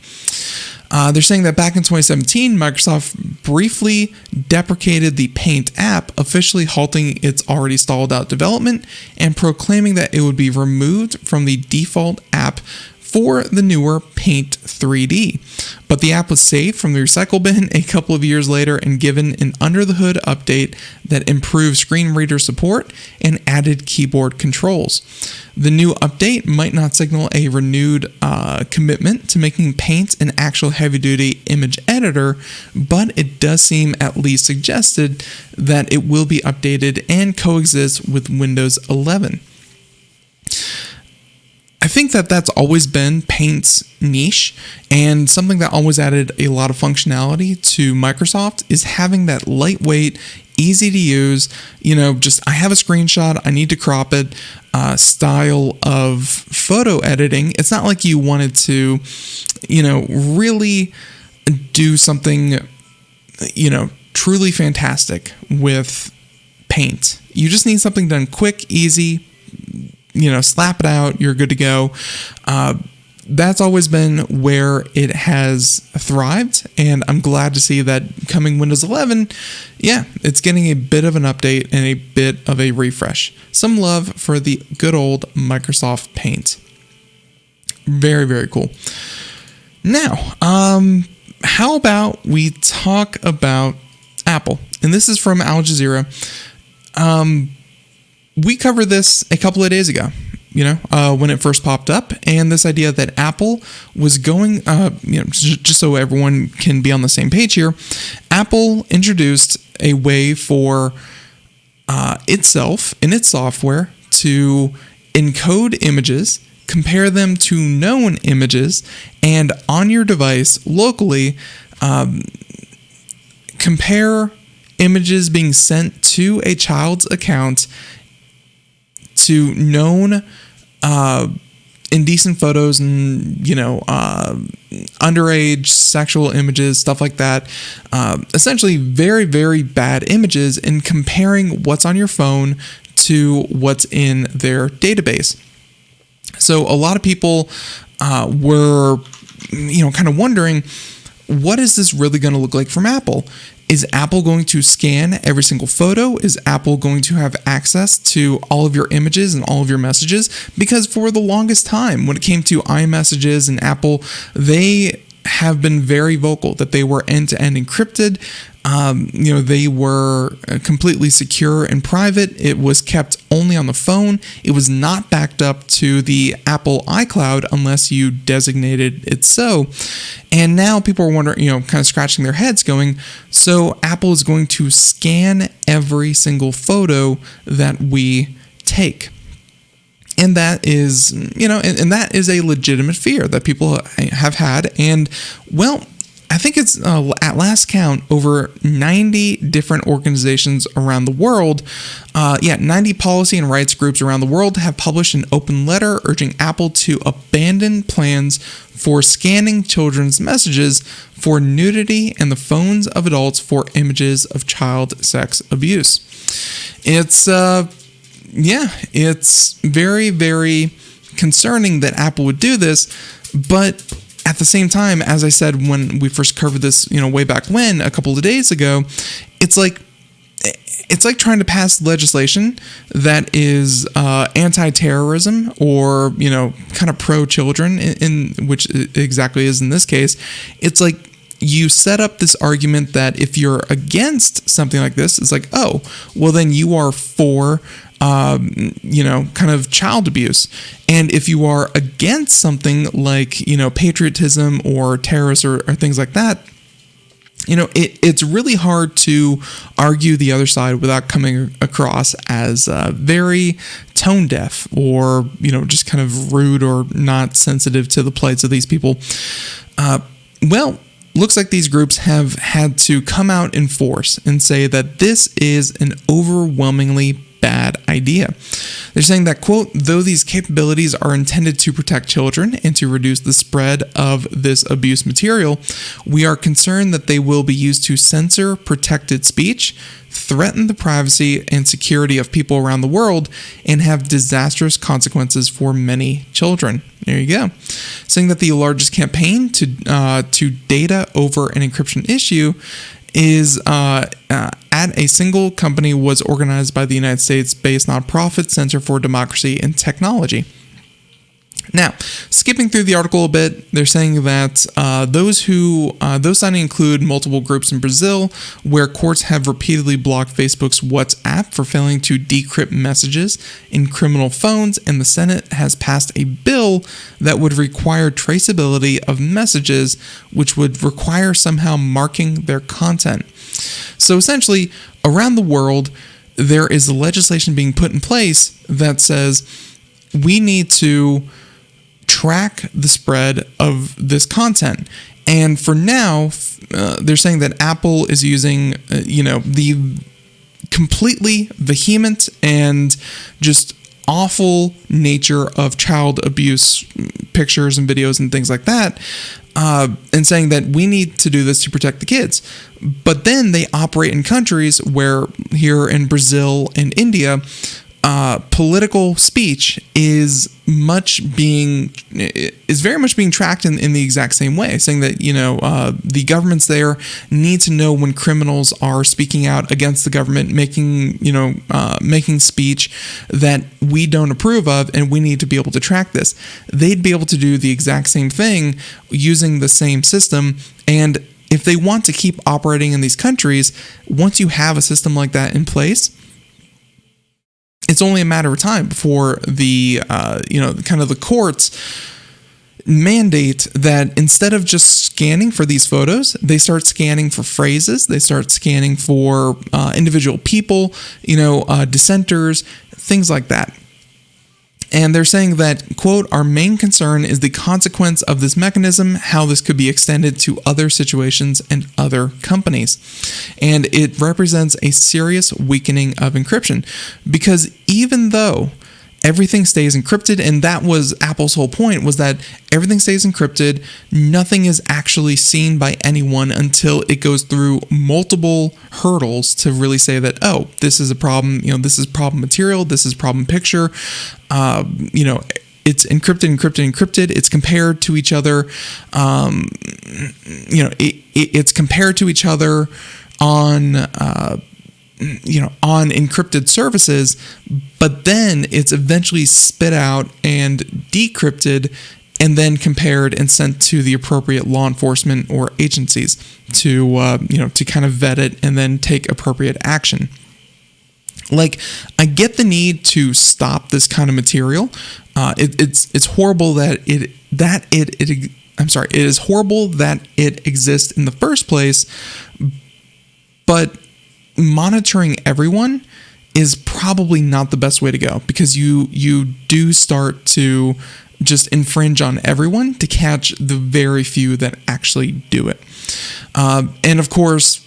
They're saying that back in 2017, Microsoft briefly deprecated the Paint app, officially halting its already stalled out development and proclaiming that it would be removed from the default app for the newer Paint 3D. But the app was saved from the recycle bin a couple of years later and given an under-the-hood update that improved screen reader support and added keyboard controls. The new update might not signal a renewed commitment to making Paint an actual heavy-duty image editor, but it does seem at least suggested that it will be updated and coexist with Windows 11. I think that that's always been Paint's niche, and something that always added a lot of functionality to Microsoft is having that lightweight, easy to use, just I have a screenshot, I need to crop it, style of photo editing. It's not like you wanted to, really do something, truly fantastic with Paint. You just need something done quick, easy, slap it out, you're good to go. That's always been where it has thrived, and I'm glad to see that coming Windows 11, it's getting a bit of an update and a bit of a refresh. Some love for the good old Microsoft Paint. Very, very cool. Now, how about we talk about Apple? And this is from Al Jazeera. We covered this a couple of days ago, when it first popped up, and this idea that Apple was going, just so everyone can be on the same page here, Apple introduced a way for itself in its software to encode images, compare them to known images, and on your device locally, compare images being sent to a child's account to known indecent photos and underage sexual images, stuff like that. Essentially very, very bad images, and comparing what's on your phone to what's in their database. So a lot of people were kind of wondering, what is this really going to look like from Apple? Is Apple going to scan every single photo? Is Apple going to have access to all of your images and all of your messages? Because for the longest time, when it came to iMessages and Apple, they have been very vocal that they were end-to-end encrypted. They were completely secure and private. It was kept only on the phone. It was not backed up to the Apple iCloud unless you designated it so. And now people are wondering, kind of scratching their heads going, so Apple is going to scan every single photo that we take. And that is, and that is a legitimate fear that people have had. And, well, I think it's, at last count, over 90 different organizations around the world, 90 policy and rights groups around the world have published an open letter urging Apple to abandon plans for scanning children's messages for nudity and the phones of adults for images of child sex abuse. It's very, very concerning that Apple would do this, but at the same time, as I said when we first covered this, way back when, a couple of days ago, it's like trying to pass legislation that is anti-terrorism or, kind of pro-children, in which exactly is in this case. It's like you set up this argument that if you're against something like this, it's like, oh, well, then you are for kind of child abuse. And if you are against something like, patriotism or terrorists or things like that, it's really hard to argue the other side without coming across as very tone deaf or, just kind of rude or not sensitive to the plights of these people. Looks like these groups have had to come out in force and say that this is an overwhelmingly bad idea. They're saying that, quote, though these capabilities are intended to protect children and to reduce the spread of this abuse material, we are concerned that they will be used to censor protected speech, threaten the privacy and security of people around the world, and have disastrous consequences for many children. There you go. Saying that the largest campaign to data over an encryption issue is at a single company was organized by the United States-based nonprofit Center for Democracy and Technology. Now, skipping through the article a bit, they're saying that those signing include multiple groups in Brazil, where courts have repeatedly blocked Facebook's WhatsApp for failing to decrypt messages in criminal phones, and the Senate has passed a bill that would require traceability of messages, which would require somehow marking their content. So essentially, around the world, there is legislation being put in place that says we need to track the spread of this content. And for now, they're saying that Apple is using, the completely vehement and just awful nature of child abuse pictures and videos and things like that, and saying that we need to do this to protect the kids. But then they operate in countries where, here in Brazil and India, political speech is very much being tracked in the exact same way, saying that the governments there need to know when criminals are speaking out against the government, making speech that we don't approve of, and we need to be able to track this. They'd be able to do the exact same thing using the same system. And if they want to keep operating in these countries, once you have a system like that in place, it's only a matter of time before the the courts mandate that instead of just scanning for these photos, they start scanning for phrases, they start scanning for individual people, dissenters, things like that. And they're saying that, quote, our main concern is the consequence of this mechanism, how this could be extended to other situations and other companies. And it represents a serious weakening of encryption, because even though everything stays encrypted, and that was Apple's whole point, was that everything stays encrypted, nothing is actually seen by anyone until it goes through multiple hurdles to really say that, oh, this is a problem, this is problem material, this is problem picture, it's encrypted, it's compared to each other, it's compared to each other on encrypted services, but then it's eventually spit out and decrypted and then compared and sent to the appropriate law enforcement or agencies to kind of vet it and then take appropriate action. Like, I get the need to stop this kind of material. It's horrible that it is horrible that it exists in the first place, but monitoring everyone is probably not the best way to go, because you do start to just infringe on everyone to catch the very few that actually do it. And of course,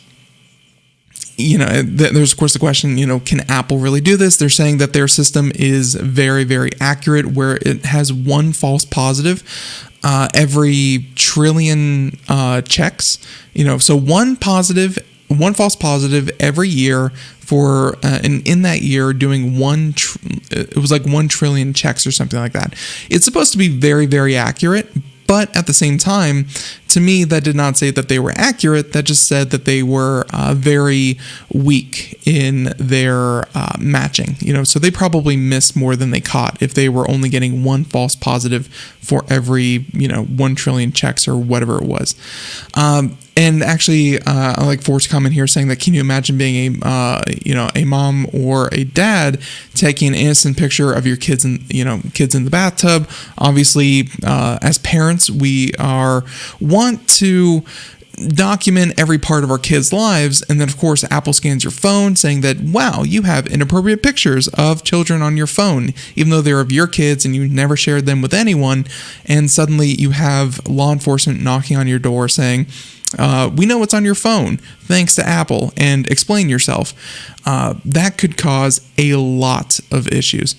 there's of course the question, can Apple really do this? They're saying that their system is very, very accurate, where it has one false positive every trillion checks. So one false positive every year for, and in that year doing it was like 1 trillion checks or something like that. It's supposed to be very, very accurate, but at the same time, to me, that did not say that they were accurate. That just said that they were very weak in their matching. So they probably missed more than they caught if they were only getting one false positive for every 1 trillion checks or whatever it was. And actually, I like Ford's comment here saying that, can you imagine being a mom or a dad taking an innocent picture of your kids in the bathtub? Obviously, as parents, we want to document every part of our kids' lives, and then of course Apple scans your phone saying that, wow, you have inappropriate pictures of children on your phone, even though they're of your kids and you never shared them with anyone, and suddenly you have law enforcement knocking on your door saying, we know what's on your phone, thanks to Apple, and explain yourself. That could cause a lot of issues.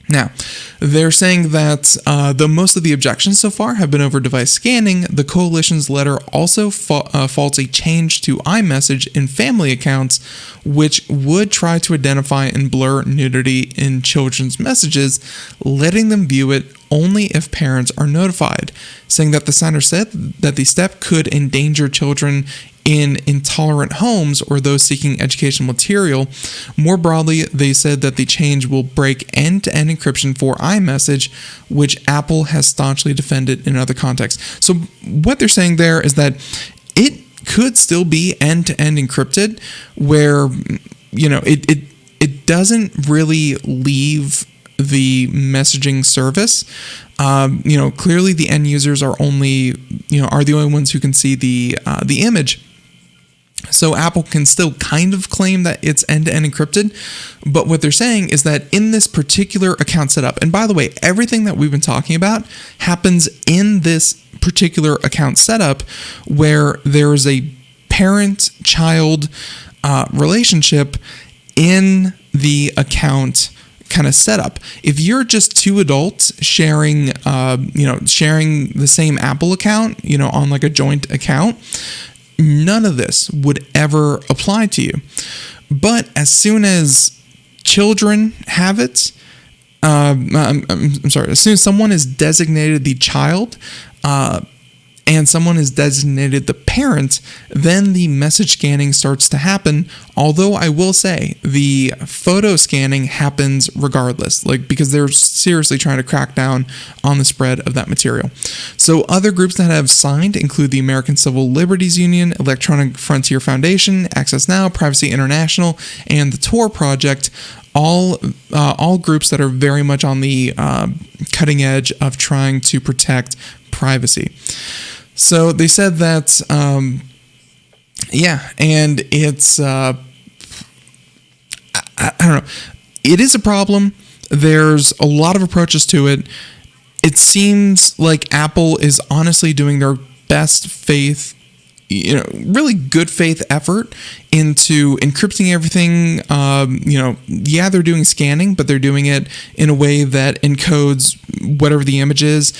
Now, they're saying that though most of the objections so far have been over device scanning, the coalition's letter also faults a change to iMessage in family accounts, which would try to identify and blur nudity in children's messages, letting them view it only if parents are notified, saying that the center said that the step could endanger children in intolerant homes or those seeking educational material. More broadly, they said that the change will break end-to-end encryption for iMessage, which Apple has staunchly defended in other contexts. So what they're saying there is that it could still be end-to-end encrypted, where it doesn't really leave the messaging service. Clearly the end users are the only ones who can see the image. So Apple can still kind of claim that it's end-to-end encrypted, but what they're saying is that in this particular account setup, and by the way, everything that we've been talking about happens in this particular account setup where there is a parent-child relationship in the account kind of setup. If you're just two adults sharing the same Apple account, on like a joint account, none of this would ever apply to you. But as soon as children have it, as soon as someone is designated the child, and someone is designated the parent, then the message scanning starts to happen. Although I will say the photo scanning happens regardless, because they're seriously trying to crack down on the spread of that material. So other groups that have signed include the American Civil Liberties Union, Electronic Frontier Foundation, Access Now, Privacy International, and the Tor Project. All groups that are very much on the cutting edge of trying to protect privacy. So they said that, and it's, I don't know, it is a problem. There's a lot of approaches to it. It seems like Apple is honestly doing their best faith, really good faith effort into encrypting everything. They're doing scanning, but they're doing it in a way that encodes whatever the image is,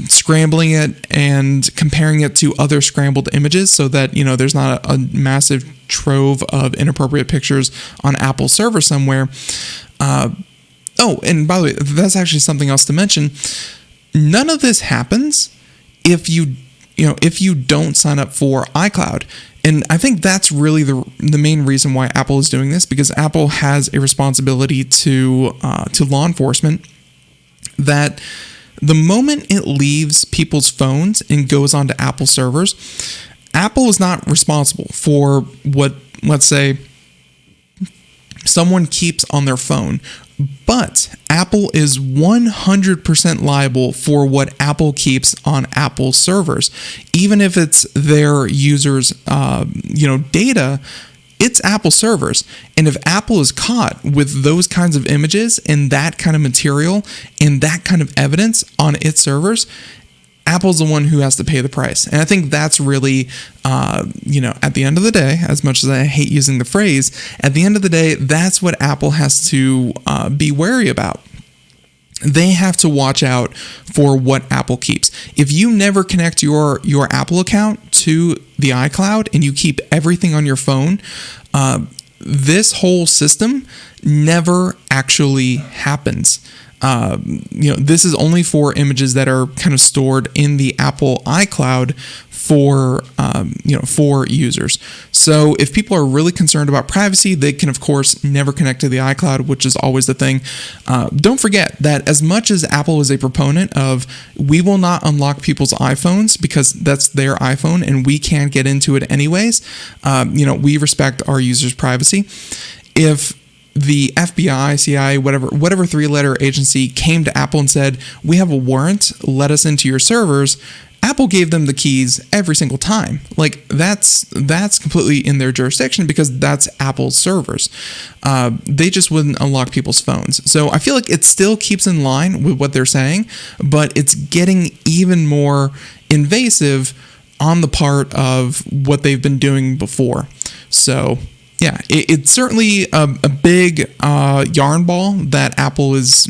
scrambling it and comparing it to other scrambled images so that, there's not a massive trove of inappropriate pictures on Apple's server somewhere. And by the way, that's actually something else to mention. None of this happens if you don't sign up for iCloud. And I think that's really the main reason why Apple is doing this, because Apple has a responsibility to law enforcement that the moment it leaves people's phones and goes onto Apple servers, Apple is not responsible for what, let's say, someone keeps on their phone. But Apple is 100% liable for what Apple keeps on Apple servers. Even if it's their users' data, it's Apple servers. And if Apple is caught with those kinds of images and that kind of material and that kind of evidence on its servers, Apple's the one who has to pay the price. And I think that's really, at the end of the day, as much as I hate using the phrase, at the end of the day, that's what Apple has to be wary about. They have to watch out for what Apple keeps. If you never connect your Apple account to the iCloud and you keep everything on your phone, this whole system never actually happens. This is only for images that are kind of stored in the Apple iCloud for users. So if people are really concerned about privacy, they can, of course, never connect to the iCloud, which is always the thing. Don't forget that as much as Apple is a proponent of, we will not unlock people's iPhones because that's their iPhone and we can't get into it anyways, we respect our users' privacy. If the FBI, CIA, whatever three-letter agency came to Apple and said, we have a warrant, let us into your servers, Apple gave them the keys every single time. That's completely in their jurisdiction because that's Apple's servers. They just wouldn't unlock people's phones. So I feel like it still keeps in line with what they're saying, but it's getting even more invasive on the part of what they've been doing before. So yeah, it's certainly a big yarn ball that Apple is,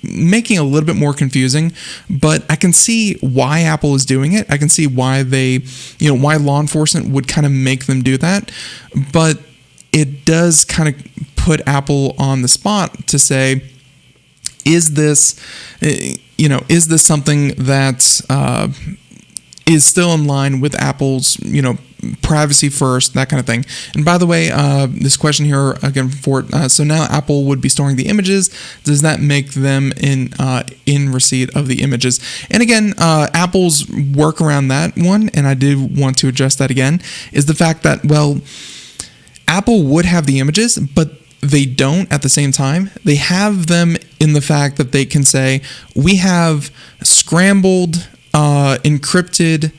making a little bit more confusing, but I can see why Apple is doing it. I can see why why law enforcement would kind of make them do that, but it does kind of put Apple on the spot to say, is this something that is still in line with Apple's, privacy first, that kind of thing. And by the way, this question here again so now Apple would be storing the images. Does that make them in receipt of the images? And again, Apple's work around that one, and I do want to address that again, is the fact that, Apple would have the images, but they don't at the same time. They have them in the fact that they can say, we have scrambled, encrypted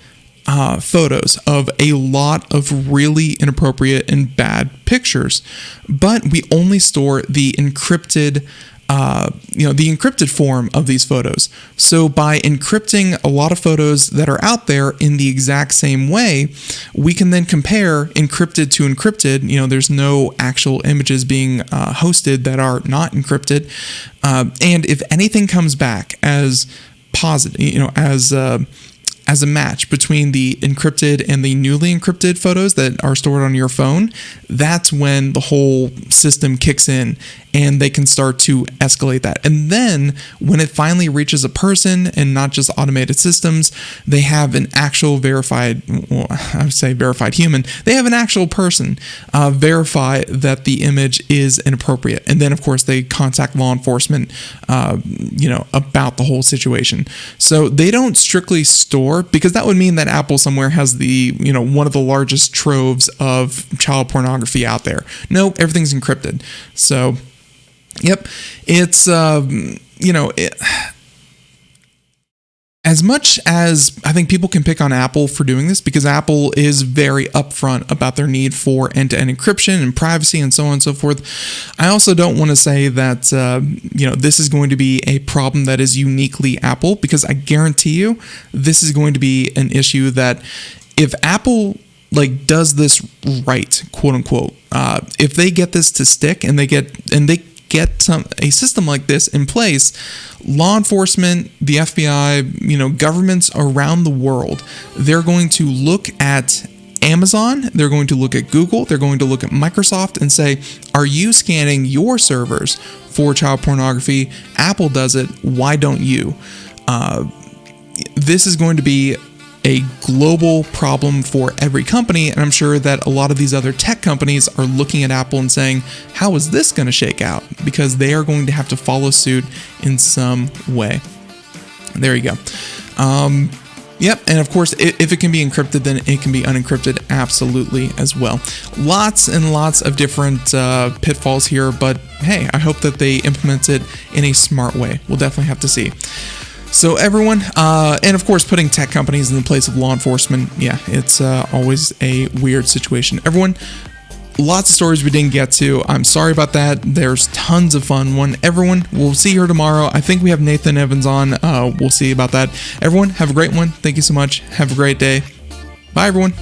photos of a lot of really inappropriate and bad pictures, but we only store the encrypted the encrypted form of these photos. So by encrypting a lot of photos that are out there in the exact same way, we can then compare encrypted to encrypted. There's no actual images being hosted that are not encrypted. And if anything comes back as positive, as a match between the encrypted and the newly encrypted photos that are stored on your phone, that's when the whole system kicks in and they can start to escalate that. And then when it finally reaches a person and not just automated systems, they have an actual verified human. They have an actual person verify that the image is inappropriate. And then, of course, they contact law enforcement, about the whole situation. So they don't strictly store, because that would mean that Apple somewhere has one of the largest troves of child pornography out there. No, everything's encrypted. So, yep, it's, as much as I think people can pick on Apple for doing this, because Apple is very upfront about their need for end-to-end encryption and privacy and so on and so forth, I also don't want to say that, this is going to be a problem that is uniquely Apple, because I guarantee you this is going to be an issue that if Apple does this right, quote unquote, if they get this to stick and they get a system like this in place, law enforcement, the FBI, governments around the world, they're going to look at Amazon, they're going to look at Google, they're going to look at Microsoft and say, are you scanning your servers for child pornography? Apple does it, why don't you? This is going to be a global problem for every company, and I'm sure that a lot of these other tech companies are looking at Apple and saying, how is this going to shake out? Because they are going to have to follow suit in some way. There you go. Yep, and of course, if it can be encrypted, then it can be unencrypted absolutely as well. Lots and lots of different pitfalls here, but hey, I hope that they implement it in a smart way. We'll definitely have to see. So everyone, and of course putting tech companies in the place of law enforcement, yeah, it's always a weird situation. Everyone, lots of stories we didn't get to. I'm sorry about that. There's tons of fun one. Everyone, we'll see you tomorrow. I think we have Nathan Evans on. We'll see about that. Everyone, have a great one. Thank you so much. Have a great day. Bye, everyone.